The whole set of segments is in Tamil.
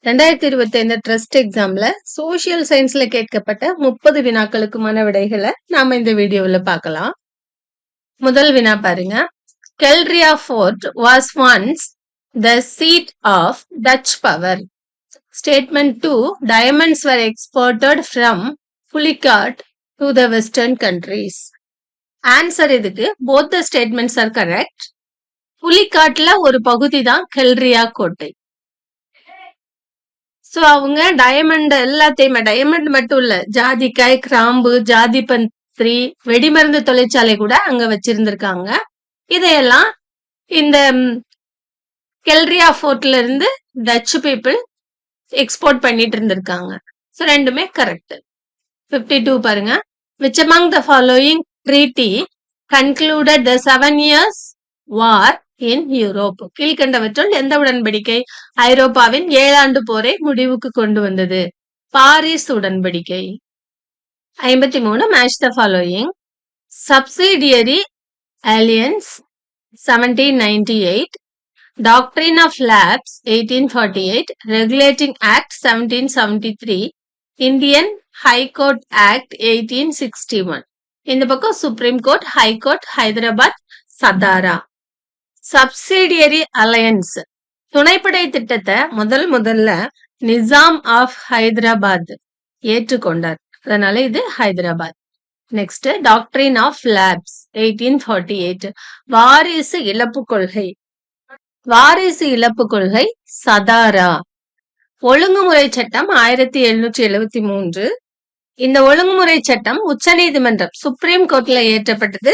2025 ட்ரஸ்ட் எக்ஸாம்ல சோசியல் சயின்ஸ்ல கேட்கப்பட்ட 30 வினாக்களுக்குமான விடைகளை நாம இந்த வீடியோல பார்க்கலாம். முதல் வினா பாருங்க. Geldria fort was once the seat of Dutch power. Statement 2, diamonds were exported from Pulicat to the western countries. Answer இதுக்கு both the statements are correct. புலிகாட்ல ஒரு பகுதி தான் கெல்ட்ரியா கோட்டை. சோ அவங்க டைமண்ட் எல்லாத்தையுமே, டைமண்ட் மட்டும் இல்ல, ஜாதிக்காய், கிராம்பு, ஜாதிபத்திரி, வெடிமருந்து தொழிற்சாலை கூட அங்க வச்சிருந்திருக்காங்க. இதையெல்லாம் இந்த கெல்ட்ரியா ஃபோர்ட்ல இருந்து டச் பீப்புள் எக்ஸ்போர்ட் பண்ணிட்டு இருந்திருக்காங்க. சோ ரெண்டுமே கரெக்ட். 52 பாருங்க. Which among the following treaty concluded the 7 years war in Europe? கீழ்கண்டவற்றுள் எந்த உடன்படிக்கை ஐரோப்பாவின் 7 ஆண்டு போரை முடிவுக்கு கொண்டு வந்தது? பாரிஸ் உடன்படிக்கை. 53 match the following. Subsidiary Alliance 1798, Doctrine of Lapse 1848, Regulating Act 1773, Indian High Court Act 1861. இந்த பக்கம் Supreme Court, High Court, Hyderabad, Satara. Subsidiary alliance துணைப்படை திட்டத்தை முதல்ல நிசாம் ஆஃப் ஹைதராபாத் ஏற்றுக்கொண்டார். அதனால இது Hyderabad. Next doctrine of lapse 1848. வாரிசு இழப்பு கொள்கை. வாரிசு இழப்பு கொள்கை சதாரா. ஒழுங்குமுறை சட்டம் 1773. இந்த ஒழுங்குமுறை சட்டம் உச்சநீதிமன்றம் சுப்ரீம் கோர்ட்ல ஏற்றப்பட்டது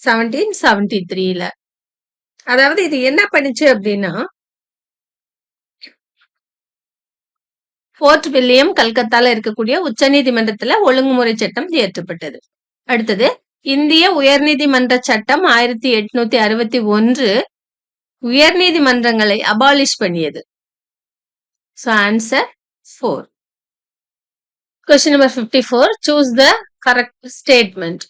1773ல. அதாவது இது என்ன பண்ணுச்சு அப்படின்னா, ஃபோர்ட் வில்லியம் கல்கத்தால இருக்கக்கூடிய உச்சநீதிமன்றத்துல ஒழுங்குமுறை சட்டம் இயற்றப்பட்டது. அடுத்தது இந்திய உயர்நீதிமன்ற சட்டம் 1861 உயர்நீதிமன்றங்களை அபாலிஷ் பண்ணியது. So answer 4. Question number 54. Choose the correct statement.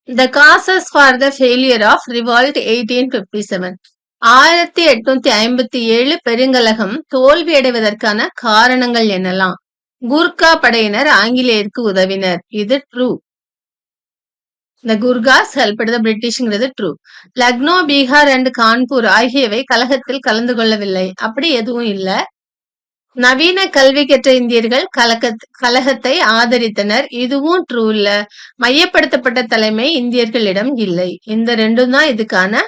The causes for the failure of revolt 1857. 1857 பெருங்கலகம் தோல்வியடைவதற்கான காரணங்கள் என்னலாம்? கூர்கா படையினர் ஆங்கிலேயருக்கு உதவினர். இது true. The Gurkhas helped the Britishங்கிறது ட்ரூ. லக்னோ, பீகார் அண்ட் கான்பூர் ஆகியவை கலகத்தில் கலந்து கொள்ளவில்லை. அப்படி எதுவும் இல்ல. நவீன கல்வி கற்ற இந்தியர்கள் கலகத்தை ஆதரித்தனர். இதுவும் ட்ரூ இல்ல. மையப்படுத்தப்பட்ட தலைமை இந்தியர்களிடம் இல்லை. இந்த ரெண்டும் தான் இதுக்கான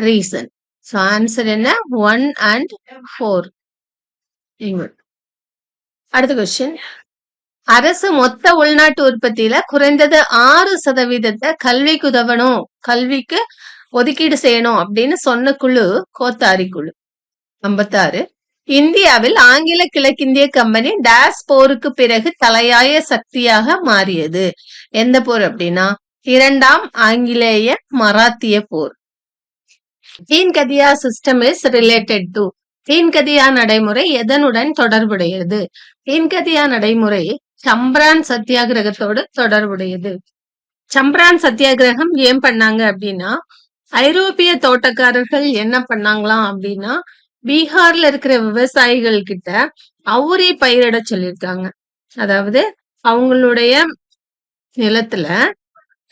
ரீசன். சோ ஆன்சர் என்ன? 1 and 4. அடுத்த கொஸ்டின். அரசு மொத்த உள்நாட்டு உற்பத்தியில குறைந்தது 6% கல்விக்கு உதவணும், கல்விக்கு ஒதுக்கீடு செய்யணும் அப்படின்னு சொன்ன குழு கோத்தாரி குழு. 56. இந்தியாவில் ஆங்கில கிழக்கிந்திய கம்பெனி டேஸ் போருக்கு பிறகு தலையாய சக்தியாக மாறியது. எந்த போர் அப்படின்னா, 2ஆம் ஆங்கிலேய மராத்திய போர். தீன் கதியா சிஸ்டம் இஸ் ரிலேட்டட் டு. தீன் கதியா நடைமுறை எதனுடன் தொடர்புடையது? தீன் கதியா நடைமுறை சம்பரான் சத்தியாகிரகத்தோடு தொடர்புடையது. சம்பரான் சத்தியாகிரகம் ஏன் பண்ணாங்க அப்படின்னா, ஐரோப்பிய தோட்டக்காரர்கள் என்ன பண்ணாங்களாம் அப்படின்னா, பீகார்ல இருக்கிற விவசாயிகள் கிட்ட அவுரி பயிரிட சொல்லியிருக்காங்க. அதாவது அவங்களுடைய நிலத்துல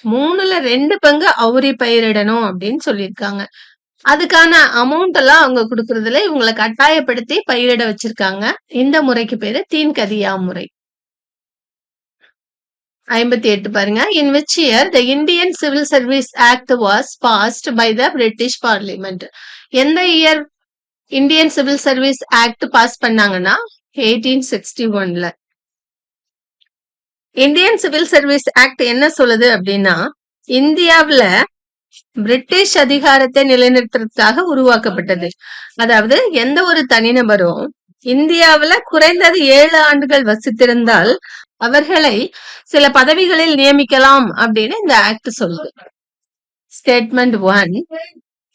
3/2 பங்கு அவுரி பயிரிடணும் அப்படின்னு சொல்லியிருக்காங்க. அதுக்கான அமௌண்ட் எல்லாம் அவங்க கொடுக்கறதுல இவங்களை கட்டாயப்படுத்தி பயிரிட வச்சிருக்காங்க. இந்த முறைக்கு பேரு தீன் கதியா முறை. 58 பாருங்க. In which year the Indian Civil Service Act was passed by the British Parliament? எந்த year Indian civil service act pass பண்ணாங்கன்னா 1861ல. இந்தியன் சிவில் சர்வீஸ் ஆக்ட் என்ன சொல்லுது அப்படின்னா, இந்தியாவுல பிரிட்டிஷ் அதிகாரத்தை நிலைநிறுத்துறதுக்காக உருவாக்கப்பட்டது. அதாவது எந்த ஒரு தனிநபரும் இந்தியாவுல குறைந்தது 7 ஆண்டுகள் வசித்திருந்தால் அவர்களை சில பதவிகளில் நியமிக்கலாம் அப்படின்னு இந்த ஆக்ட் சொல்லுது. Statement 1.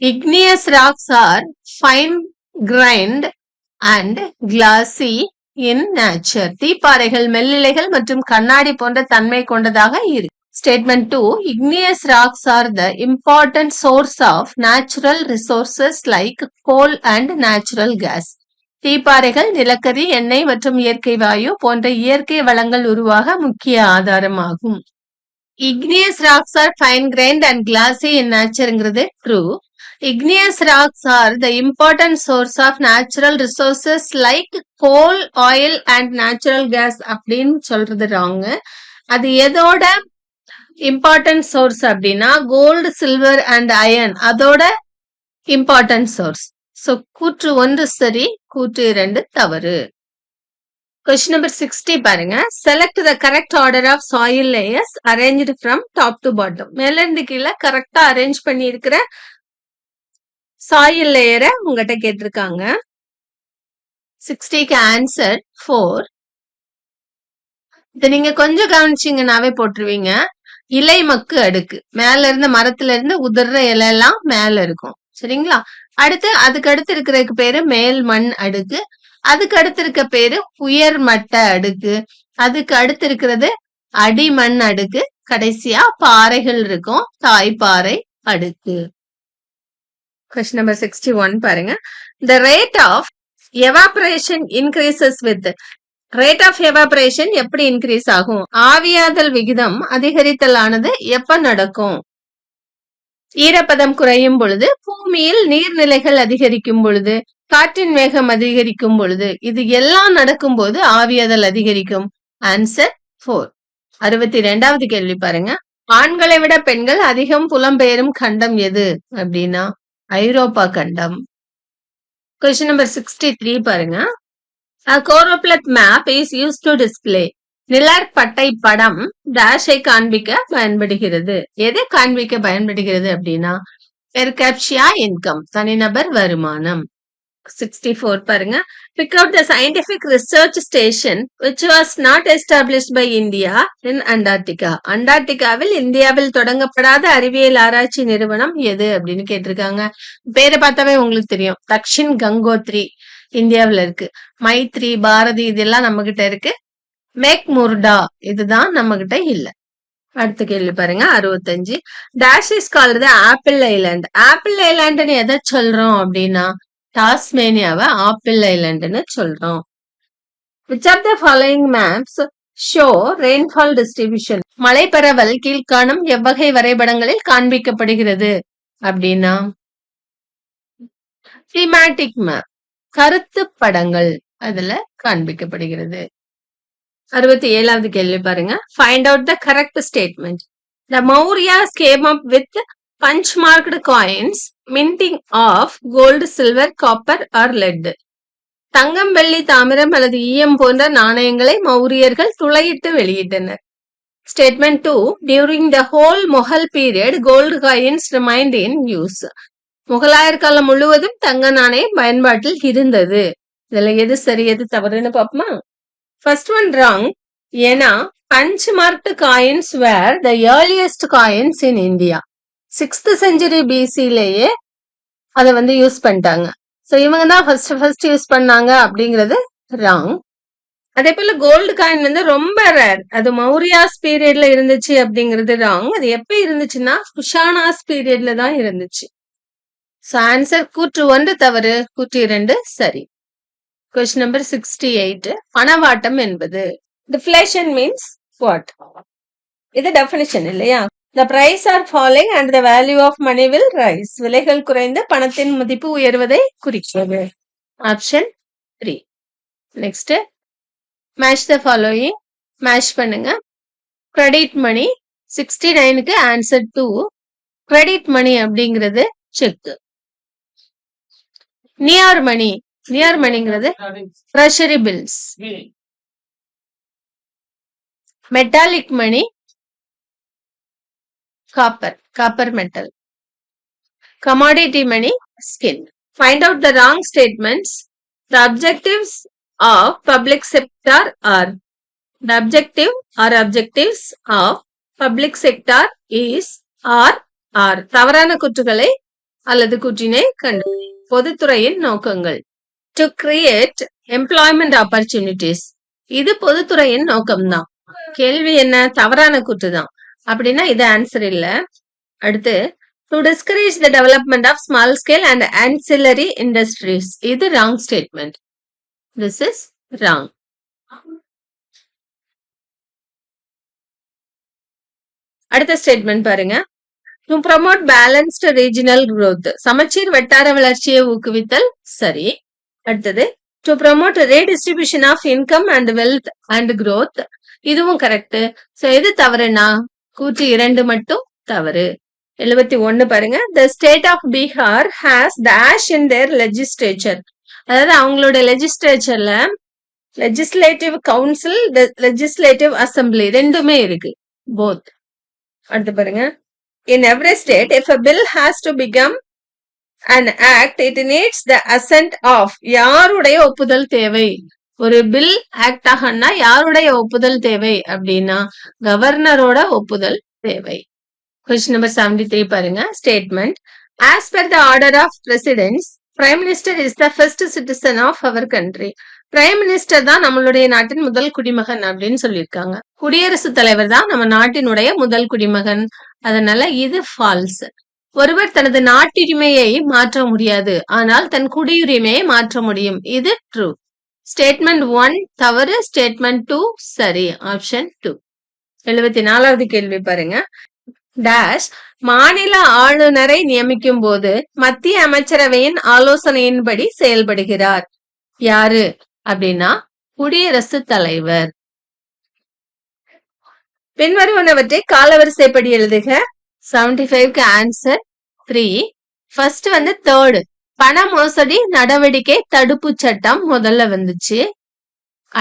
Igneous rocks are fine grained and glassy in nature. தீப்பாறைகள் மெல்லிலைகள் மற்றும் கண்ணாடி போன்ற தன்மை கொண்டதாக இருக்கு. Statement 2. Igneous rocks are the important source of natural resources like coal and natural gas. தீப்பாறைகள், நிலக்கரி, எண்ணெய் மற்றும் இயற்கை வாயு போன்ற இயற்கை வளங்கள் உருவாக முக்கிய ஆதாரமாகும். Igneous rocks are fine-grained and glassy in natureங்கிறது true. Igneous rocks are the important source of natural resources like coal, oil and natural gas அப்படின்னு சொல்றது wrong. அது எதோட இம்பார்ட்டன்ட் சோர்ஸ் அப்படின்னா கோல்டு, சில்வர் அண்ட் அயன் அதோட இம்பார்ட்டன்ட் சோர்ஸ். சோ கூற்று 1 சரி, கூற்று 2 தவறு. கொஸ்டின் நம்பர் 60 பாருங்க. Select the correct order of soil layers arranged from top to bottom. மேல இருந்து கீழே கரெக்டா அரேஞ்ச் பண்ணி இருக்கிற சாயில் லேயரை உங்ககிட்ட கேட்டிருக்காங்க. 60க்கு ஆன்சர் 4. இதை நீங்க கொஞ்சம் கவனிச்சீங்கன்னாவே போட்டுருவீங்க. இலை மக்கு அடுக்கு, மேல இருந்து மரத்துல இருந்து உதிர்ற இலை எல்லாம் மேல இருக்கும். சரிங்களா? அடுத்து அதுக்கு அடுத்து இருக்கிறதுக்கு பேரு மேல் மண் அடுக்கு, அதுக்கு அடுத்து இருக்க பேரு உயர் மட்ட அடுக்கு, அதுக்கு அடுத்து இருக்கிறது அடிமண் அடுக்கு, கடைசியா பாறைகள் இருக்கும், தாய்ப்பாறை அடுக்கு. கொஸ்டின் நம்பர் 61 பாருங்க. The rate of evaporation increases with. Rate of evaporation எப்படி இன்க்ரீஸ் ஆகும்? ஆவியாதல் விகிதம் அதிகரித்தல் ஆனது எப்ப நடக்கும்? ஈரப்பதம் குறையும் பொழுது, பூமியில் நீர்நிலைகள் அதிகரிக்கும் பொழுது, காற்றின் வேகம் அதிகரிக்கும் பொழுது, இது எல்லாம் நடக்கும் போது ஆவியாதல் அதிகரிக்கும். ஆன்சர் 4. 62வது கேள்வி பாருங்க. ஆண்களை விட பெண்கள் அதிகம் புலம்பெயரும் கண்டம் எது அப்படின்னா ஐரோப்பா கண்டம். கொஸ்டின் நம்பர் 63 பாருங்க. A choropleth map is used to display. நிழற்பட்டை படம் டேஷை காண்பிக்க பயன்படுகிறது. எதை காண்பிக்க பயன்படுகிறது அப்படின்னா per capita income, தனிநபர் வருமானம். 64 பாருங்க. Pick out the scientific research station which was not established by India in Antarctica. அண்டார்டிகாவில் இந்தியாவில் தொடங்கப்படாத அறிவியல் ஆராய்ச்சி நிறுவனம் எது அப்படின்னு கேட்டிருக்காங்க. பேரை பார்த்தாவே உங்களுக்கு தெரியும். தக்ஷின் கங்கோத்ரி இந்தியாவில் இருக்கு. மைத்ரி, பாரதி இதெல்லாம் நம்ம கிட்ட இருக்கு. மேக் முர்டா இதுதான் நம்ம கிட்ட இல்ல. அடுத்த கேள்வி பாருங்க. 65. Dash is called Apple Island. Apple ஐலாண்டுன்னு எதை சொல்றோம் அப்படின்னா டாஸ்மேனியாவை ஆப்பிள் ஐலாண்டுன்னு சொல்றோம். Which of the following maps show rainfall distribution? மழை பரவல் கீழ்காணும் எவ்வகை வரைபடங்களில் காண்பிக்கப்படுகிறது அப்படின்னா thematic map, கருத்து படங்கள் அதுல காண்பிக்கப்படுகிறது. 67வது கேள்வி பாருங்க. Find out the correct statement. The Mauryas came up with punch marked coins minting of gold, silver, copper or lead. தங்கம், வெள்ளி, தாமிரம் அல்லது ஈயம் போன்ற நாணயங்களை மௌரியர்கள் துளையிட்டு வெளியிட்டனர். Statement 2. During the whole Mughal period, gold coins remained in use. முகலாயர் காலம் முழுவதும் தங்க நாணயம் பயன்பாட்டில் இருந்தது. இதுல எது சரி எது தவறுன்னு பாப்போமா? First one wrong. ஏன்னா punch marked coins were the earliest coins in India. 6th century BC-லேயே அதை யூஸ் பண்ணிட்டாங்க. ஸோ இவங்க தான் ஃபர்ஸ்ட் யூஸ் பண்ணாங்க அப்படிங்கிறது ராங். அதே போல கோல்டு காயின் ரொம்ப ரேர். அது மௌரியாஸ் பீரியட்ல இருந்துச்சு அப்படிங்கிறது ராங். அது எப்ப இருந்துச்சுன்னா குஷானாஸ் பீரியட்ல தான் இருந்துச்சு. So answer கூற்று 1 தவறு, கூற்று 2 சரி. Question number 68. பணவாட்டம் என்பது deflation means what? இது definition இல்லையா? The price are falling and the value of money will rise. விலைகள் குறைந்து பணத்தின் மதிப்பு உயர்வதை குறிக்கிறது. Option 3. Next. Match the following. Match பண்ணுங்க. Credit money 69க்கு answer 2. Credit money அப்படிங்கிறது செக். நியர் மணிங்கிறது treasury bills. Metallic money copper metal. Commodity money skin. Find out the wrong statements. The objectives of public sector are. The objective are objectives of public sector is are. தவறான கூற்றுகளை அல்லது கூற்றினை கண்டு. பொதுத்துறையின் நோக்கங்கள். To create employment opportunities. இது பொதுத்துறையின் நோக்கம்தான். கேள்வி என்ன? தவறான கூற்று தான். அப்படின்னா இது ஆன்சர் இல்ல. அடுத்து to discourage the development of small scale and ancillary industries. இது wrong statement. This is wrong. அடுத்த ஸ்டேட்மெண்ட் பாருங்க. To promote balanced regional growth. சமச்சீர் வட்டார வளர்ச்சியை ஊக்குவித்தல் சரி. அடுத்தது to promote redistribution of income and wealth and growth. இதுவும் கரெக்ட். சோ எது தவறுனா கூற்று 2 மட்டும் தவறு. 71 பாருங்க. The state of Bihar has dash in their legislature. அதாவது அவங்களோட லெஜிஸ்லேச்சர்ல லெஜிஸ்லேட்டிவ் கவுன்சில், லெஜிஸ்லேட்டிவ் அசம்பிளி ரெண்டுமே இருக்கு. போத். அடுத்து பாருங்க. In every state, if a bill has to become an act, it needs the assent of. யாருடைய ஒப்புதல் தேவை? ஒரு பில் ஆக்ட் ஆகணும்னா யாருடைய ஒப்புதல் தேவை அப்படின்னா கவர்னரோட ஒப்புதல் தேவை. கொஸ்டின் நம்பர் 73 பாருங்க. Statement. As per the order of presidents, Prime Minister is the first citizen of our country. Prime minister தான் நம்மளுடைய நாட்டின் முதல் குடிமகன் அப்படின்னு சொல்லியிருக்காங்க. குடியரசுத் தலைவர் தான் நம்ம நாட்டினுடைய முதல் குடிமகன். அதனால இது ஃபால்ஸ். ஒருவர் தனது நாட்டுரிமையை மாற்ற முடியாது, ஆனால் தன் குடியுரிமையை மாற்ற முடியும். இது ட்ரூ. ஸ்டேட்மெண்ட் 1 தவறு, ஸ்டேட்மெண்ட் 2 சரி. ஆப்ஷன் 2. 74வது கேள்வி பாருங்க. டேஷ் மாநில ஆளுநரை நியமிக்கும் போது மத்திய அமைச்சரவையின் ஆலோசனையின்படி செயல்படுகிறார். யாரு அப்படின்னா குடியரசுத் தலைவர். பின்வருவனவற்றை காலவரிசைப்படி எழுதுக. 75க்கு ஆன்சர் 3. ஃபர்ஸ்ட் வந்து தேர்டு பண மோசடி நடவடிக்கை தடுப்பு சட்டம் முதல்ல வந்துச்சு.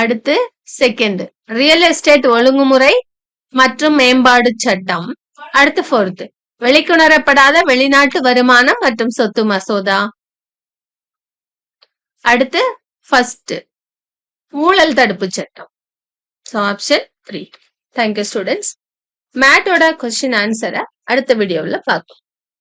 அடுத்து செகண்ட் ரியல் எஸ்டேட் ஒழுங்குமுறை மற்றும் மேம்பாடு சட்டம். அடுத்து ஃபோர்த் வெளிக்கொணரப்படாத வெளிநாட்டு வருமானம் மற்றும் சொத்து மசோதா. அடுத்து ஃபர்ஸ்ட் ஊழல் தடுப்பு சட்டம். So option 3. Thank you students. மேட்டோட கொஸ்டின் ஆன்சரை அடுத்த வீடியோவில் பார்க்கலாம்.